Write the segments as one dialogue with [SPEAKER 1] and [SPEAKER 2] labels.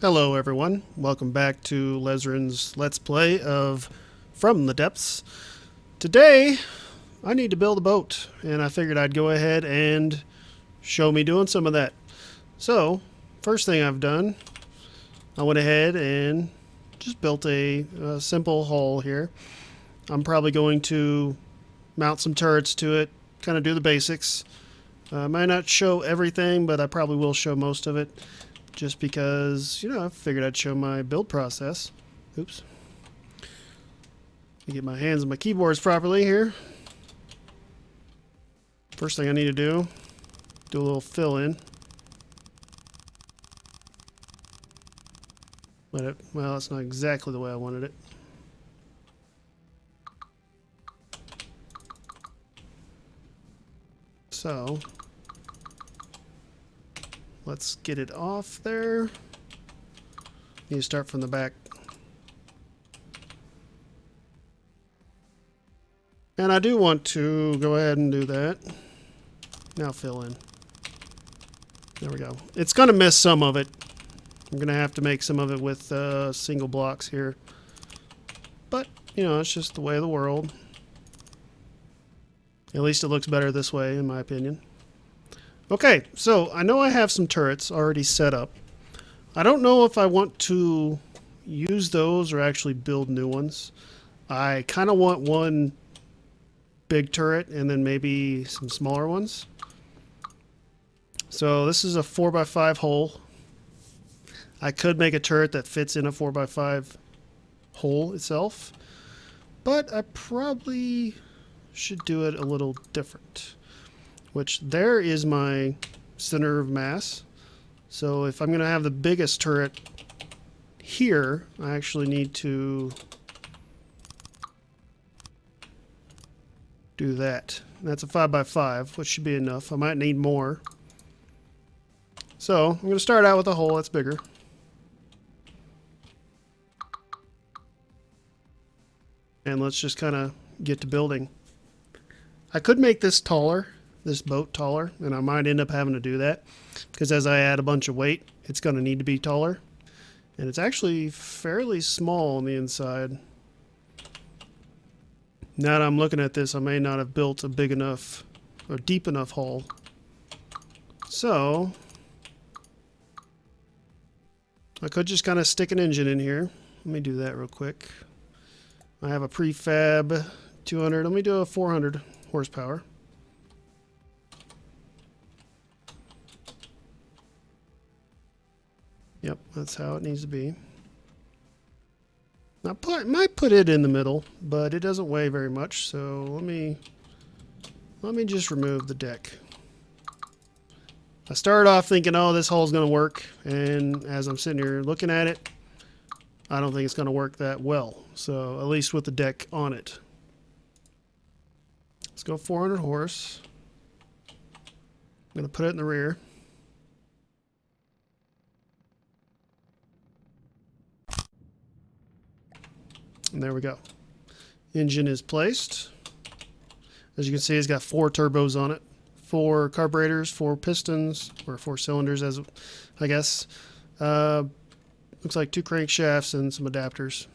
[SPEAKER 1] Hello everyone, welcome back to Lezren's Let's Play of From the Depths. Today, I need to build a boat, and I figured I'd go ahead and show me doing some of that. So, first thing I've done, I went ahead and just built a simple hull here. I'm probably going to mount some turrets to it, kind of do the basics. I might not show everything, but I probably will show most of it. Just because, I figured I'd show my build process. Oops. Let me get my hands on my keyboards properly here. First thing I need to do a little fill in. Well, that's not exactly the way I wanted it. So, let's get it off there. Need to start from the back. And I do want to go ahead and do that. Now fill in. There we go. It's going to miss some of it. I'm going to have to make some of it with single blocks here. But, it's just the way of the world. At least it looks better this way, in my opinion. Okay, so I know I have some turrets already set up. I don't know if I want to use those or actually build new ones. I kind of want one big turret and then maybe some smaller ones. So this is a 4x5 hole. I could make a turret that fits in a 4x5 hole itself, but I probably should do it a little different. Which there is my center of mass. So if I'm going to have the biggest turret here, I actually need to do that. That's a 5x5, which should be enough. I might need more. So I'm going to start out with a hole that's bigger. And let's just kind of get to building. I could make this taller, this boat taller, and I might end up having to do that because as I add a bunch of weight, it's going to need to be taller. And it's actually fairly small on the inside. Now that I'm looking at this, I may not have built a big enough or deep enough hull. So I could just kind of stick an engine in here. Let me do that real quick. I have a prefab 200. Let me do a 400 horsepower. Yep, that's how it needs to be. I might put it in the middle, but it doesn't weigh very much, so let me just remove the deck. I started off thinking, oh, this hull's going to work, and as I'm sitting here looking at it, I don't think it's going to work that well, so at least with the deck on it. Let's go 400 horse. I'm going to put it in the rear. And there we go. Engine is placed. As you can see, it's got 4 turbos on it. 4 carburetors, 4 pistons, or 4 cylinders, as I guess. Looks like 2 crankshafts and some adapters.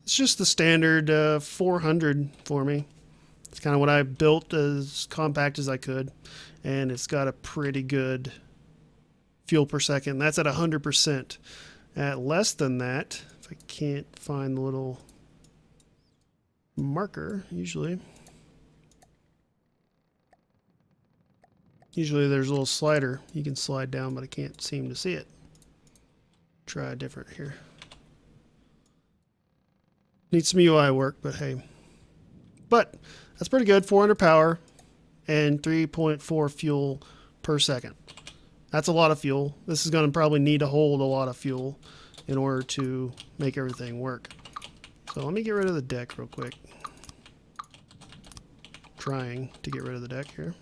[SPEAKER 1] It's just the standard 400 for me. It's kind of what I built as compact as I could. And it's got a pretty good fuel per second. That's at 100%. At less than that, if I can't find the little marker, usually there's a little slider you can slide down, but I can't seem to see it. Try different here. Needs some UI work, but hey. But that's pretty good. 400 power and 3.4 fuel per second. That's a lot of fuel. This is going to probably need to hold a lot of fuel in order to make everything work. So let me get rid of the deck real quick. Trying to get rid of the deck here.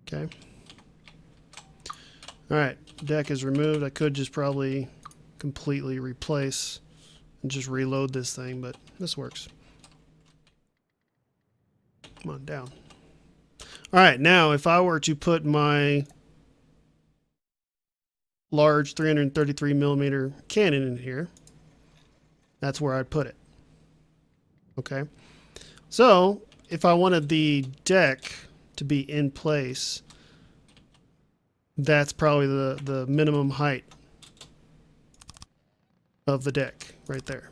[SPEAKER 1] Okay. Alright, deck is removed. I could just probably completely replace and just reload this thing, but this works. Come on, down. All right, now if I were to put my large 333 millimeter cannon in here, that's where I'd put it. Okay. So if I wanted the deck to be in place, that's probably the minimum height of the deck right there.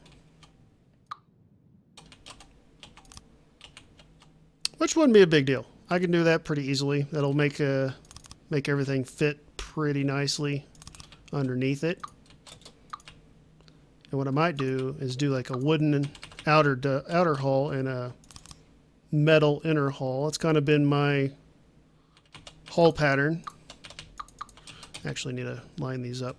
[SPEAKER 1] Which wouldn't be a big deal. I can do that pretty easily. That'll make everything fit pretty nicely underneath it. And what I might do is do like a wooden outer hull and a metal inner hull. It's kind of been my hull pattern. Actually need to line these up.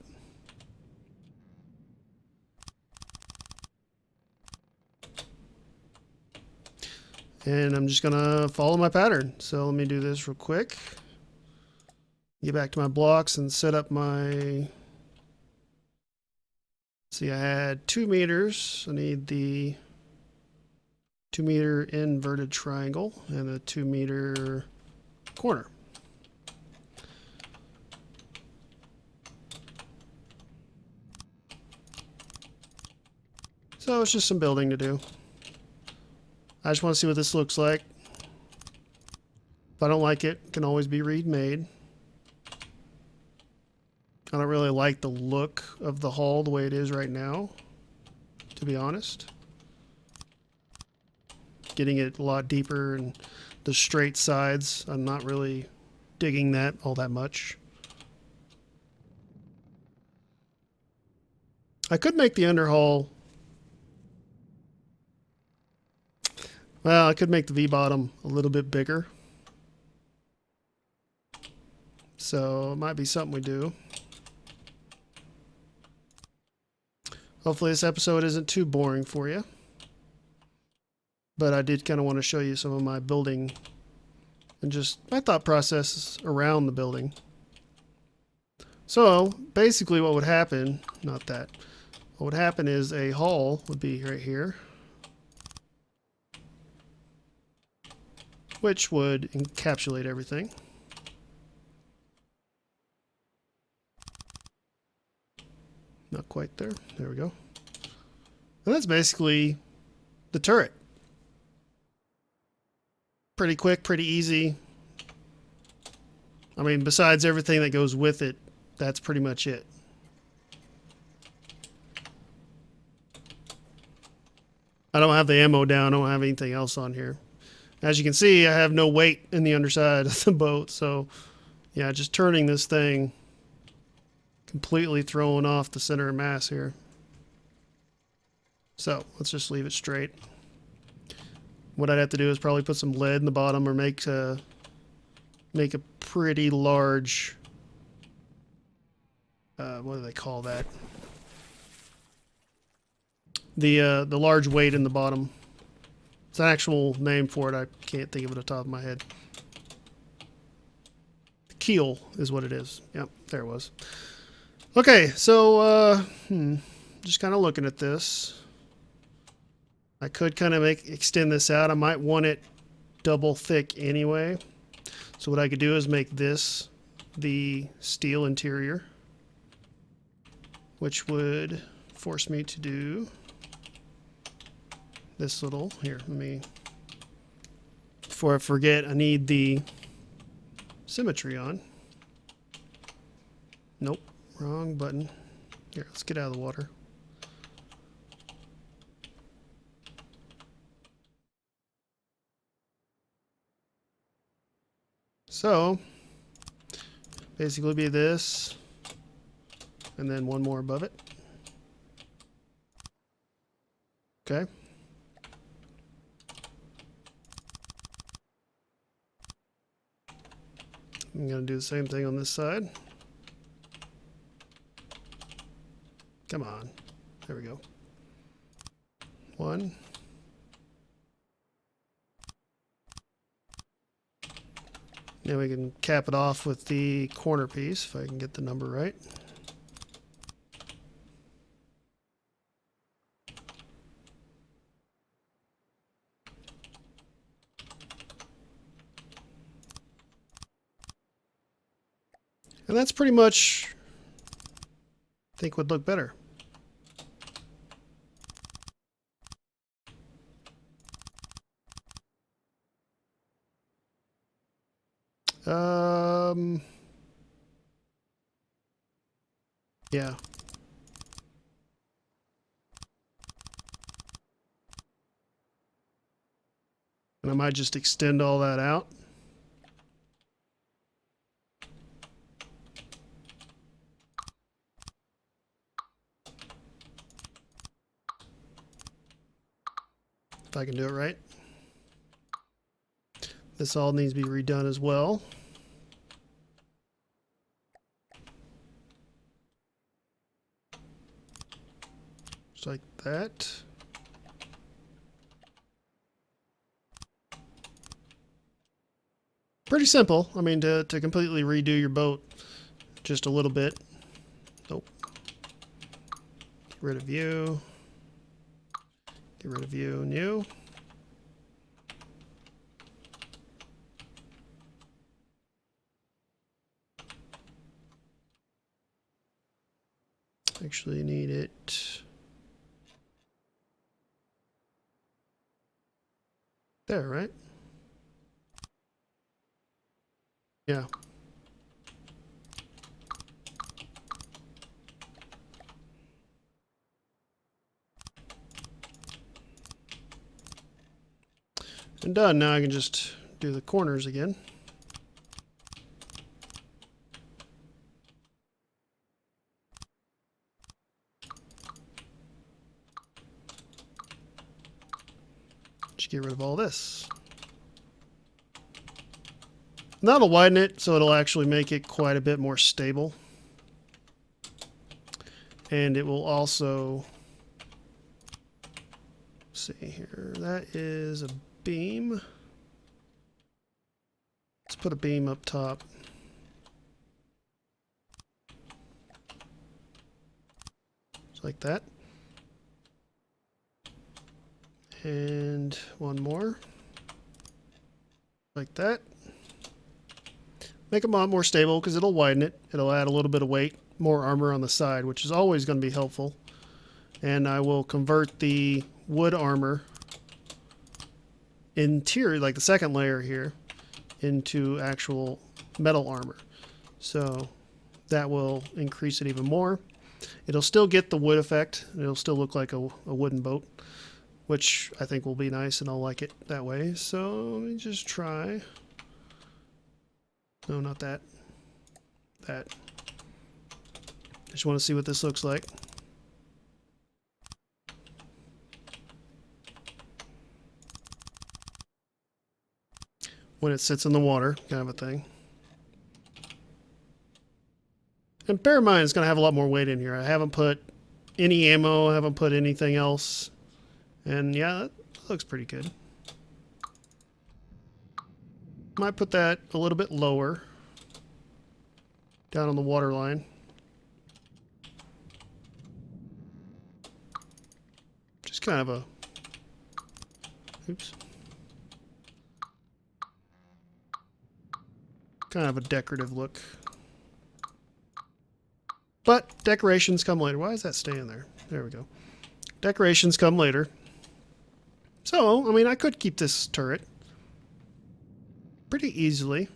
[SPEAKER 1] And I'm just gonna follow my pattern. So let me do this real quick. Get back to my blocks and set up my... See, I had 2 meters. I need the 2 meter inverted triangle and a 2 meter corner. So it's just some building to do. I just want to see what this looks like. If I don't like it, it can always be remade. I don't really like the look of the hull the way it is right now, to be honest. Getting it a lot deeper and the straight sides, I'm not really digging that all that much. I could make the underhull... Well, I could make the V-bottom a little bit bigger. So it might be something we do. Hopefully this episode isn't too boring for you. But I did kind of want to show you some of my building and just my thought process around the building. So basically what would happen, not that, what would happen is a hull would be right here, which would encapsulate everything. Not quite there. There we go. And that's basically the turret. Pretty quick, pretty easy. I mean, besides everything that goes with it, that's pretty much it. I don't have the ammo down. I don't have anything else on here. As you can see, I have no weight in the underside of the boat. So, yeah, just turning this thing, completely throwing off the center of mass here. So, let's just leave it straight. What I'd have to do is probably put some lead in the bottom or make a pretty large... what do they call that? The large weight in the bottom. It's an actual name for it. I can't think of it off the top of my head. The keel is what it is. Yep, there it was. Okay, so just kind of looking at this. I could kind of extend this out. I might want it double thick anyway. So what I could do is make this the steel interior, which would force me to do this little, here, let me, before I forget, I need the symmetry on. Nope, wrong button. Here, let's get out of the water. So, basically be this, and then one more above it. Okay. I'm going to do the same thing on this side. Come on. There we go. One. Now we can cap it off with the corner piece, if I can get the number right. And that's pretty much, I think, would look better. Yeah. And I might just extend all that out. If I can do it right. This all needs to be redone as well. Just like that. Pretty simple. I mean, to completely redo your boat just a little bit. Nope. Get rid of you. Get rid of you and you. Actually need it there, right? Yeah. And done. Now I can just do the corners again. Just get rid of all this. And that'll widen it, so it'll actually make it quite a bit more stable. And it will also, let's see here, that is a beam. Let's put a beam up top. Just like that. And one more. Like that. Make them a lot more stable because it'll widen it. It'll add a little bit of weight, more armor on the side, which is always going to be helpful. And I will convert the wood armor interior, like the second layer here, into actual metal armor. So that will increase it even more. It'll still get the wood effect. It'll still look like a wooden boat, which I think will be nice, and I'll like it that way. So let me just try. No, not that. That. I just want to see what this looks like. When it sits in the water, kind of a thing. And bear in mind, it's going to have a lot more weight in here. I haven't put any ammo, I haven't put anything else. And yeah, that looks pretty good. Might put that a little bit lower. Down on the water line. Just kind of a... Oops. Kind of a decorative look. But decorations come later. Why is that staying there? There we go. Decorations come later. So, I mean, I could keep this turret pretty easily.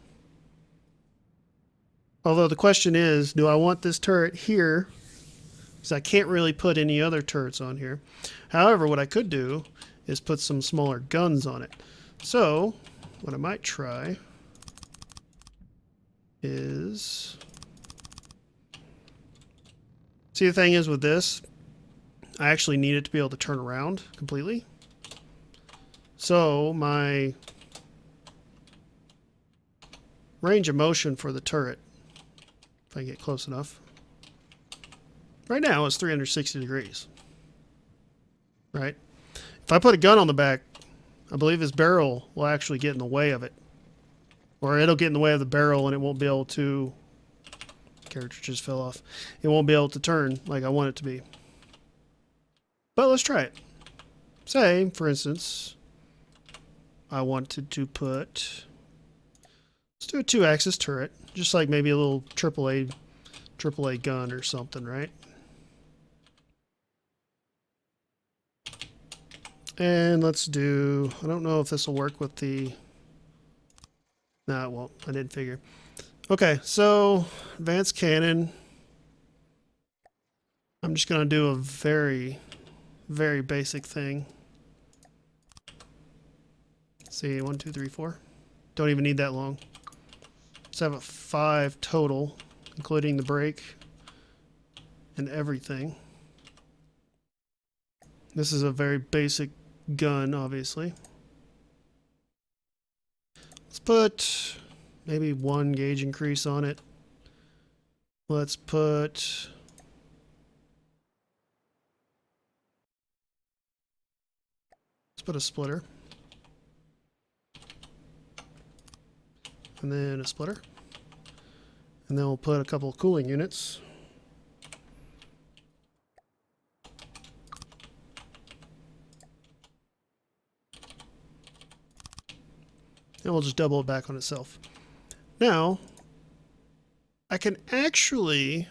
[SPEAKER 1] Although the question is, do I want this turret here? Because I can't really put any other turrets on here. However, what I could do is put some smaller guns on it. So, what I might try is... See, the thing is with this, I actually need it to be able to turn around completely. So, my range of motion for the turret, if I get close enough, right now is 360 degrees. Right? If I put a gun on the back, I believe his barrel will actually get in the way of it. Or it'll get in the way of the barrel and it won't be able to... Character just fell off. It won't be able to turn like I want it to be. But let's try it. Say, for instance, I wanted to put Let's do a 2-axis turret, just like maybe a little AAA gun or something, right? And let's do, I don't know if this will work with the, nah, it won't. I didn't figure. Okay, so advanced cannon. I'm just going to do a very, very basic thing. Let's see, 1, 2, 3, 4. Don't even need that long. Let's have a 5 total, including the brake and everything. This is a very basic gun, obviously. Let's put maybe 1 gauge increase on it. Let's put a splitter. And then a splitter. And then we'll put a couple of cooling units. And we'll just double it back on itself. Now, I can actually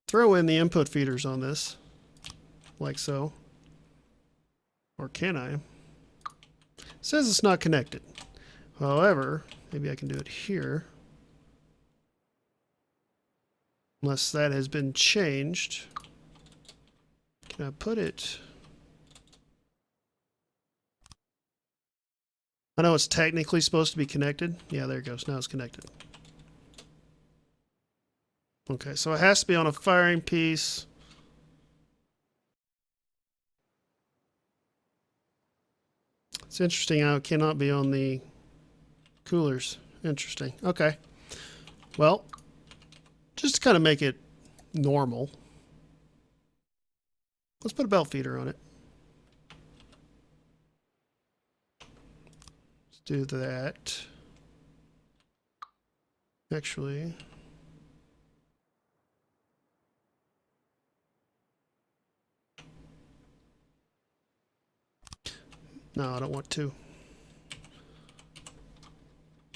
[SPEAKER 1] throw in the input feeders on this, like so. Or can I? It says it's not connected. However, maybe I can do it here. Unless that has been changed. Can I put it? I know it's technically supposed to be connected. Yeah, there it goes. Now it's connected. Okay, so it has to be on a firing piece. It's interesting how it cannot be on the coolers. Interesting. Okay. Well, just to kind of make it normal, let's put a belt feeder on it. Let's do that. Actually, no, I don't want to.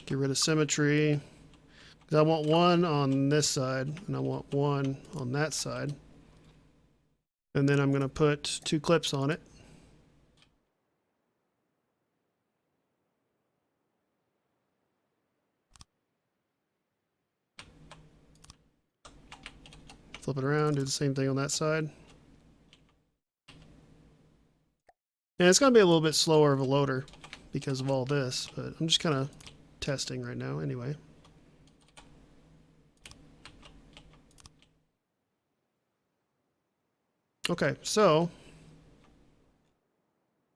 [SPEAKER 1] Get rid of symmetry. Because I want one on this side, and I want one on that side. And then I'm going to put 2 clips on it. Flip it around, do the same thing on that side. And it's going to be a little bit slower of a loader because of all this, but I'm just kind of testing right now anyway. Okay, so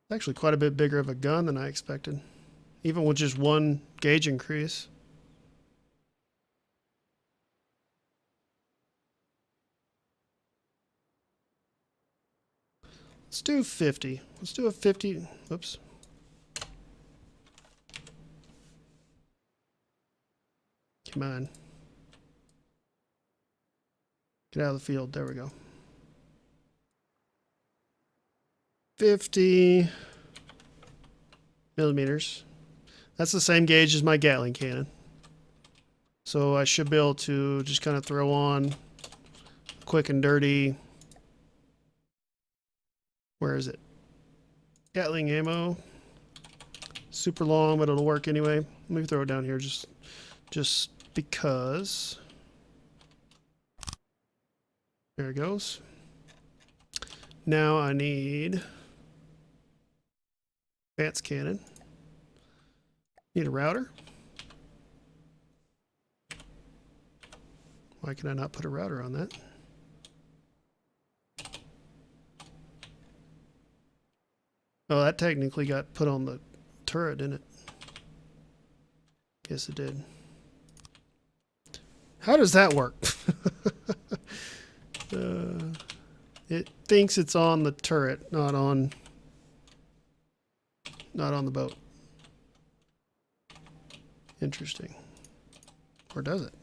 [SPEAKER 1] it's actually quite a bit bigger of a gun than I expected, even with just 1 gauge increase. Let's do 50. Let's do a 50. Oops. Come on. Get out of the field. There we go. 50 millimeters. That's the same gauge as my Gatling cannon. So I should be able to just kind of throw on quick and dirty. Where is it? Gatling ammo. Super long, but it'll work anyway. Let me throw it down here just because. There it goes. Now I need advanced cannon. Need a router. Why can I not put a router on that? Oh, that technically got put on the turret, didn't it? Yes, it did. How does that work? It thinks it's on the turret, not on the boat. Interesting. Or does it?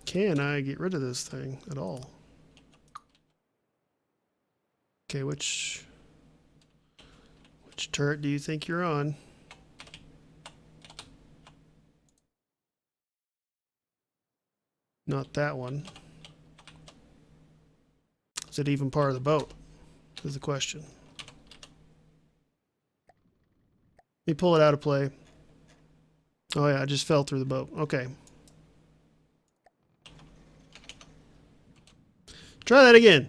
[SPEAKER 1] Can I get rid of this thing at all? Okay, which turret do you think you're on? Not that one. Is it even part of the boat? Is the question. Let me pull it out of play. Oh yeah, I just fell through the boat. Okay. Try that again.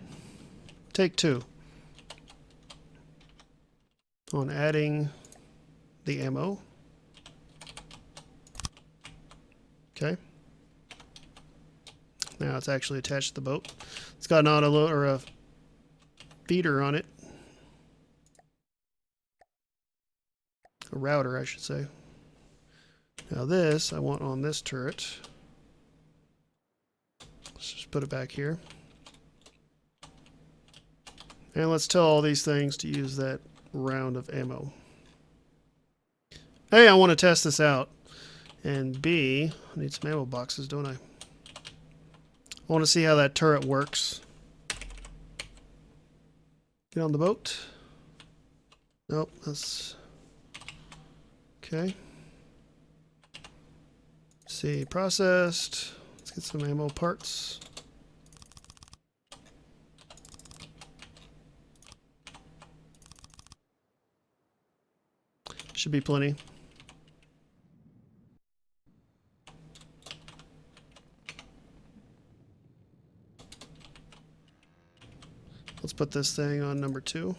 [SPEAKER 1] Take 2. On adding the ammo. Okay. Now it's actually attached to the boat. It's got an auto or a feeder on it. A router, I should say. Now this I want on this turret. Let's just put it back here. And let's tell all these things to use that round of ammo. A, I want to test this out. And B, I need some ammo boxes, don't I? I want to see how that turret works. Get on the boat. Nope, that's... Okay. See, processed. Let's get some ammo parts. Should be plenty. Let's put this thing on number 2.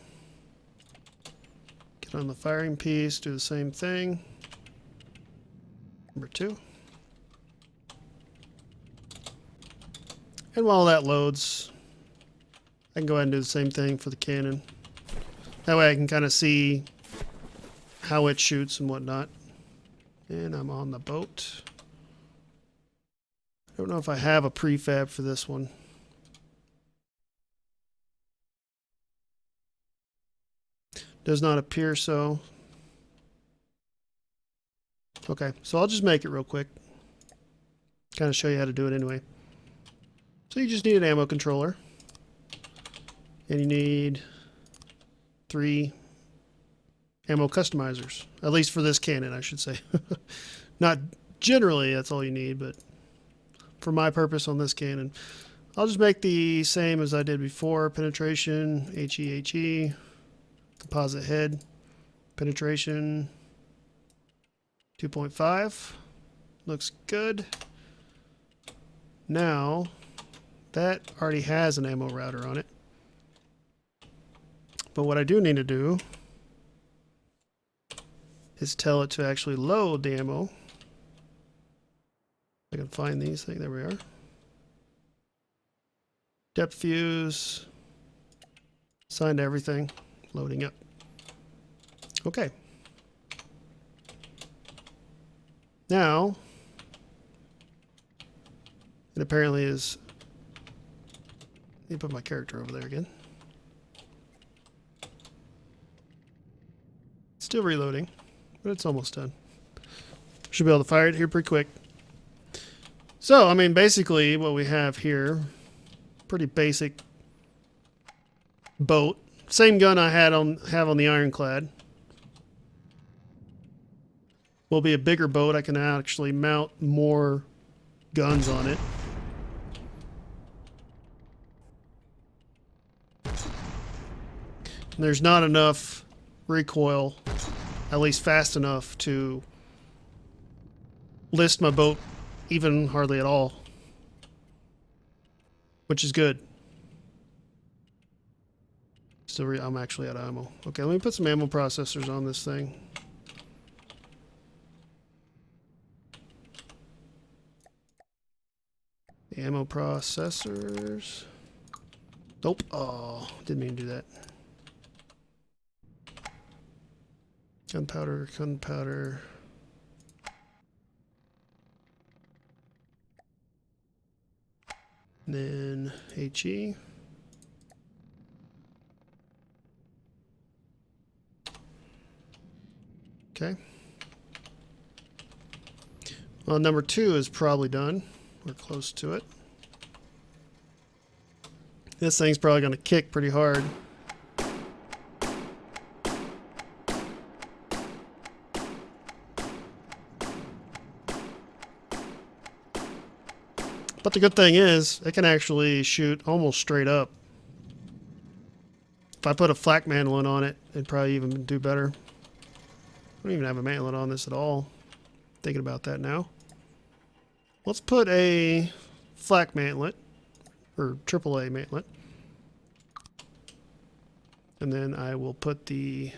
[SPEAKER 1] Get on the firing piece, do the same thing. Number 2. And while that loads, I can go ahead and do the same thing for the cannon. That way I can kind of see how it shoots and whatnot. And I'm on the boat. I don't know if I have a prefab for this one. Does not appear so. Okay, so I'll just make it real quick. Kind of show you how to do it anyway. So you just need an ammo controller. And you need 3 ammo customizers. At least for this cannon, I should say. Not generally, that's all you need, but for my purpose on this cannon. I'll just make the same as I did before. Penetration, HE. Composite head, penetration 2.5. Looks good. Now, that already has an ammo router on it. But what I do need to do is tell it to actually load the ammo. I can find these things. There we are. Depth fuse. Assign to everything. Loading up. Okay. Now, it apparently is... Let me put my character over there again. Still reloading, but it's almost done. Should be able to fire it here pretty quick. So, I mean, basically what we have here, pretty basic boat. Same gun I have on the Ironclad. Will be a bigger boat. I can actually mount more guns on it. And there's not enough recoil, at least fast enough to list my boat even hardly at all, which is good. Still, I'm actually out of ammo. Okay, let me put some ammo processors on this thing. The ammo processors. Nope. Oh, didn't mean to do that. Gunpowder. And then HE. Okay. Well, number 2 is probably done. We're close to it. This thing's probably going to kick pretty hard. But the good thing is, it can actually shoot almost straight up. If I put a flak mantlet on it, it'd probably even do better. I don't even have a mantlet on this at all. Thinking about that now. Let's put a flak mantlet, or AAA mantlet. And then I will put the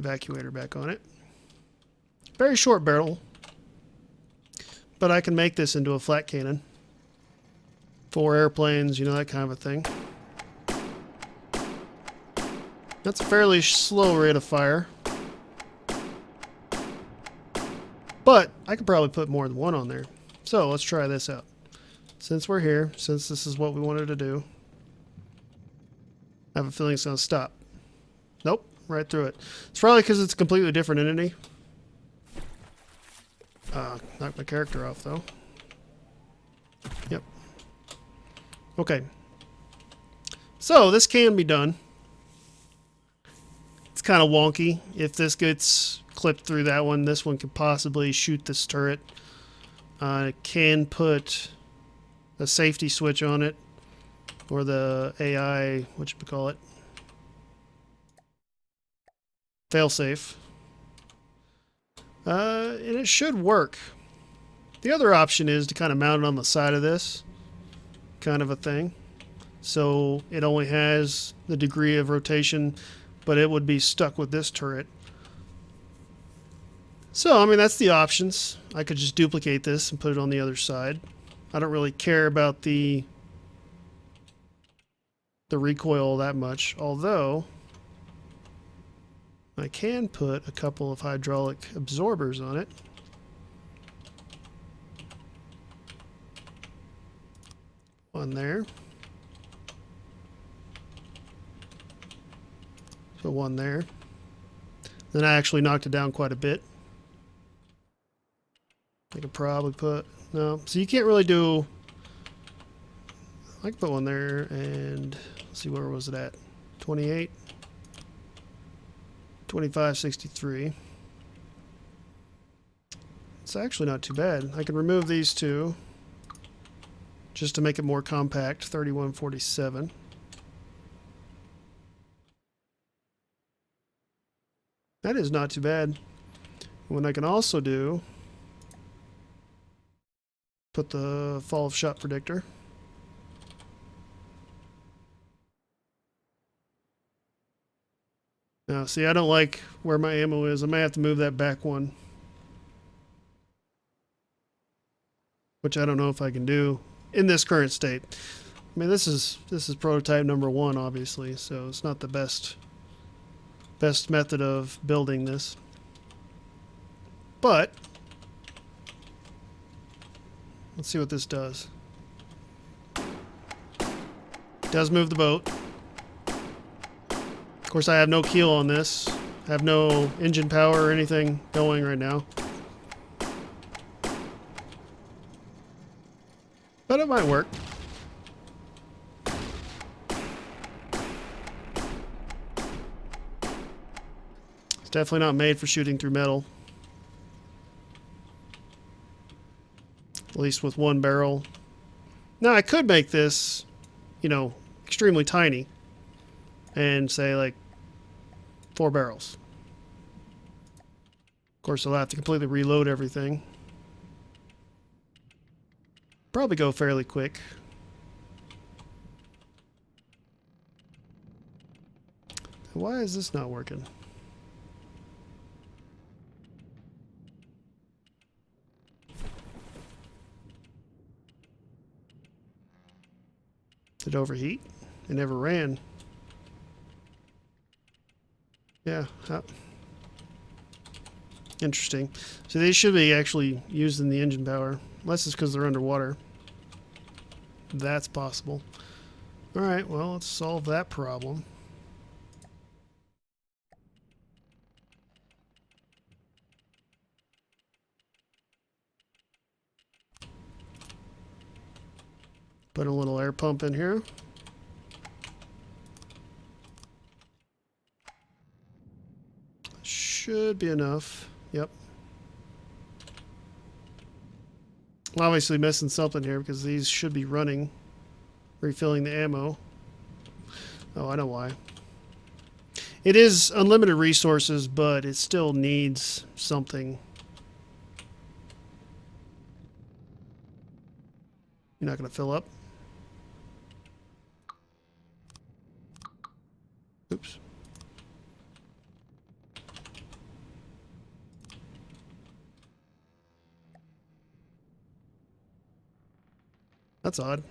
[SPEAKER 1] evacuator back on it. Very short barrel, but I can make this into a flat cannon. 4 airplanes, you know, that kind of a thing. That's a fairly slow rate of fire. But I could probably put more than one on there. So let's try this out. Since we're here, since this is what we wanted to do, I have a feeling it's going to stop. Nope, right through it. It's probably because it's a completely different entity. Knocked my character off though. Yep. Okay. So this can be done. It's kind of wonky. If this gets clipped through that one, this one could possibly shoot this turret. It can put a safety switch on it, or the AI, whatchamacallit, failsafe. And it should work. The other option is to kind of mount it on the side of this, kind of a thing. So it only has the degree of rotation, but it would be stuck with this turret. So, I mean, that's the options. I could just duplicate this and put it on the other side. I don't really care about the recoil that much, although I can put a couple of hydraulic absorbers on it. One there. So one there. Then I actually knocked it down quite a bit. I could probably put... No. So you can't really do... I could put one there and... Let's see, where was it at? 28. 2563. It's actually not too bad. I can remove these two just to make it more compact. 3147. That is not too bad. What I can also do, put the fall of shot predictor. Now, see, I don't like where my ammo is. I may have to move that back one, which I don't know if I can do in this current state. I mean, this is prototype number 1, obviously, so it's not the best method of building this. But let's see what this does. It does move the boat. Of course, I have no keel on this. I have no engine power or anything going right now. But it might work. It's definitely not made for shooting through metal. At least with one barrel. Now, I could make this, you know, extremely tiny. And say, like, 4 barrels. Of course, I'll have to completely reload everything. Probably go fairly quick. Why is this not working? Did it overheat? It never ran. Yeah. Interesting. So these should be actually used in the engine power. Unless it's because they're underwater. That's possible. Alright, well, let's solve that problem. Put a little air pump in here. Should be enough. Yep. I'm obviously missing something here because these should be running, refilling the ammo. Oh, I know why. It is unlimited resources, but it still needs something. You're not going to fill up? Oops. That's odd.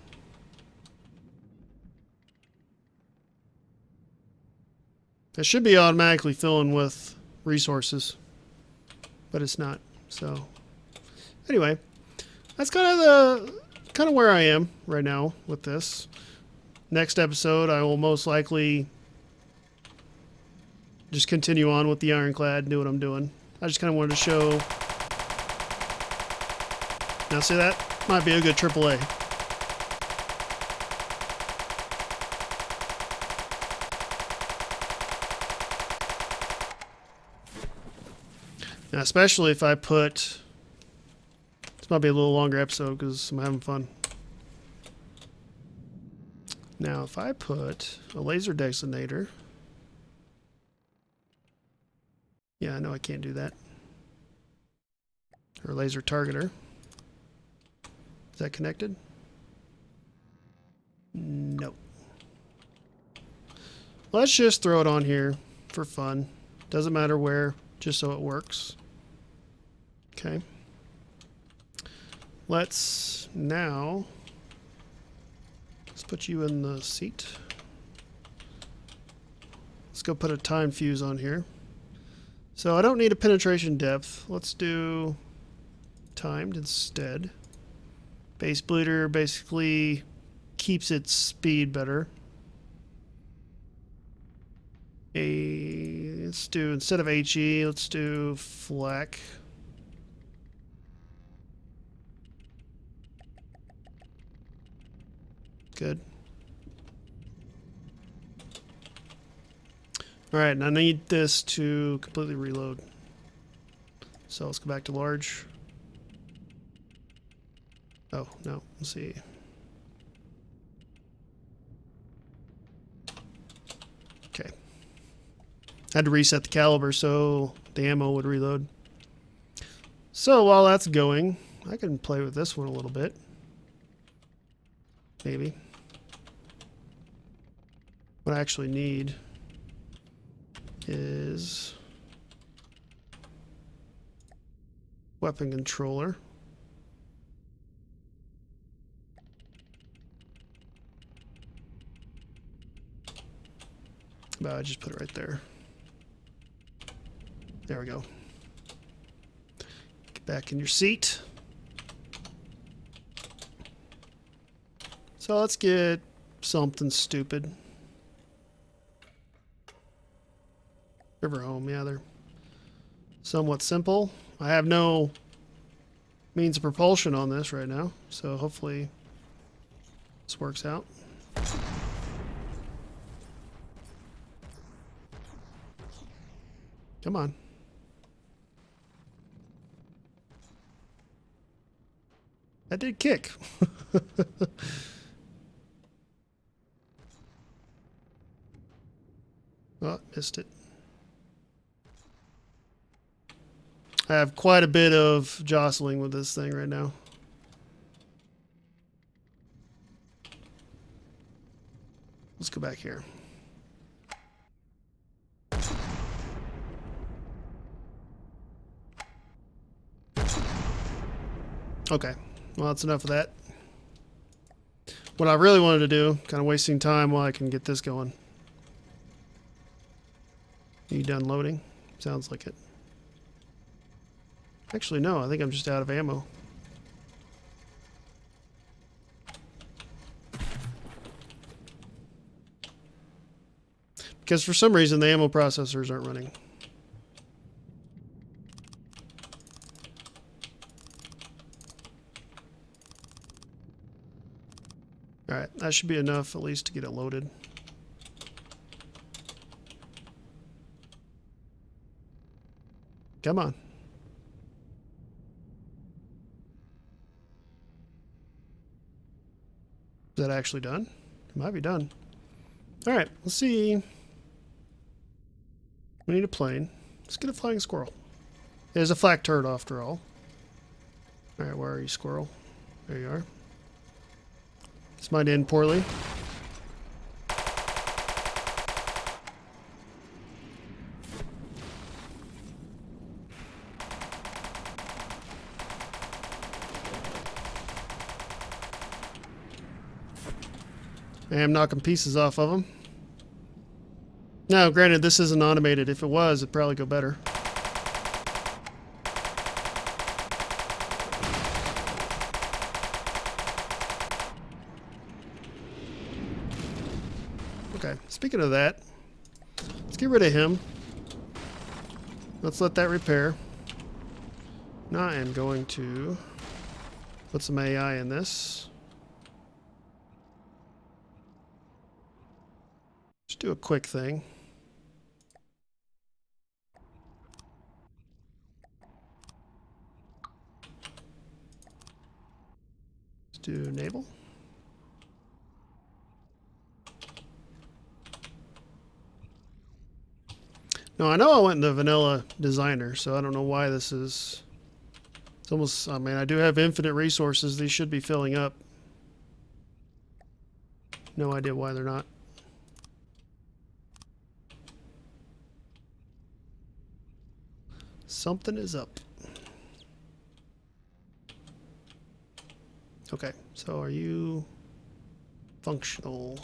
[SPEAKER 1] It should be automatically filling with resources, but it's not. So, anyway, that's kind of where I am right now with this. Next episode, I will most likely just continue on with the ironclad, do what I'm doing. I just kind of wanted to show. Now, see, that might be a good AAA. Now, especially if I put. This might be a little longer episode because I'm having fun. Now, if I put a laser designator. Yeah, I know I can't do that. Or laser targeter. Is that connected? No. Let's just throw it on here for fun. Doesn't matter where, just so it works. Okay. Let's put you in the seat. Let's go put a time fuse on here. So I don't need a penetration depth. Let's do timed instead. Base bleeder basically keeps its speed better. Let's do, instead of HE, let's do flak. Good. Alright, and I need this to completely reload. So let's go back to large. Oh, no. Let's see. Okay. Had to reset the caliber so the ammo would reload. So while that's going, I can play with this one a little bit. Maybe. What I actually need is weapon controller. But I just put it right there. There we go. Get back in your seat. So let's get something stupid. River home, yeah, they're somewhat simple. I have no means of propulsion on this right now, so hopefully this works out. Come on. That did kick. Oh, missed it. I have quite a bit of jostling with this thing right now. Let's go back here. Okay, well, that's enough of that. What I really wanted to do, kind of wasting time while I can get this going. Are you done loading? Sounds like it. Actually, no, I think I'm just out of ammo. Because for some reason the ammo processors aren't running. Alright, that should be enough at least to get it loaded. Come on. Is that actually done? It might be done. Alright, let's see. We need a plane. Let's get a flying squirrel. There's a flak turret after all. Alright, where are you, squirrel? There you are. This might end poorly. I am knocking pieces off of them. Now, granted, this isn't automated. If it was, it'd probably go better. Okay, speaking of that, let's get rid of him. Let's let that repair. Now I am going to put some AI in this. Just do a quick thing. Let's do enable. Now I know I went into vanilla designer, so I don't know why this is. It's almost, I mean, I do have infinite resources. These should be filling up. No idea why they're not. Something is up. Okay, so are you functional?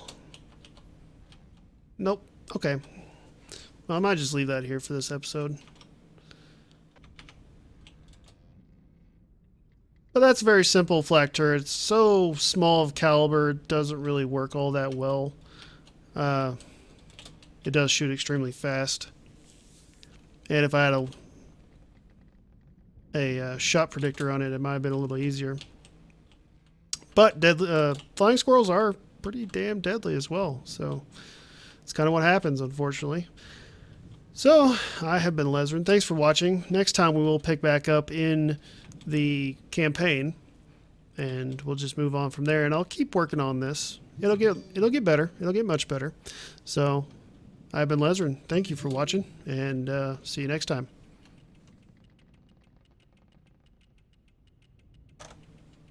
[SPEAKER 1] Nope. Okay. Well, I might just leave that here for this episode. But that's a very simple flak turret. It's so small of caliber, it doesn't really work all that well. It does shoot extremely fast. And if I had a shot predictor on it, it might have been a little easier. But deadly, flying squirrels are pretty damn deadly as well. So it's kind of what happens, unfortunately. So I have been Lezren. Thanks for watching. Next time we will pick back up in the campaign, and we'll just move on from there. And I'll keep working on this. It'll get better. It'll get much better. So I've been Lezren. Thank you for watching, and see you next time.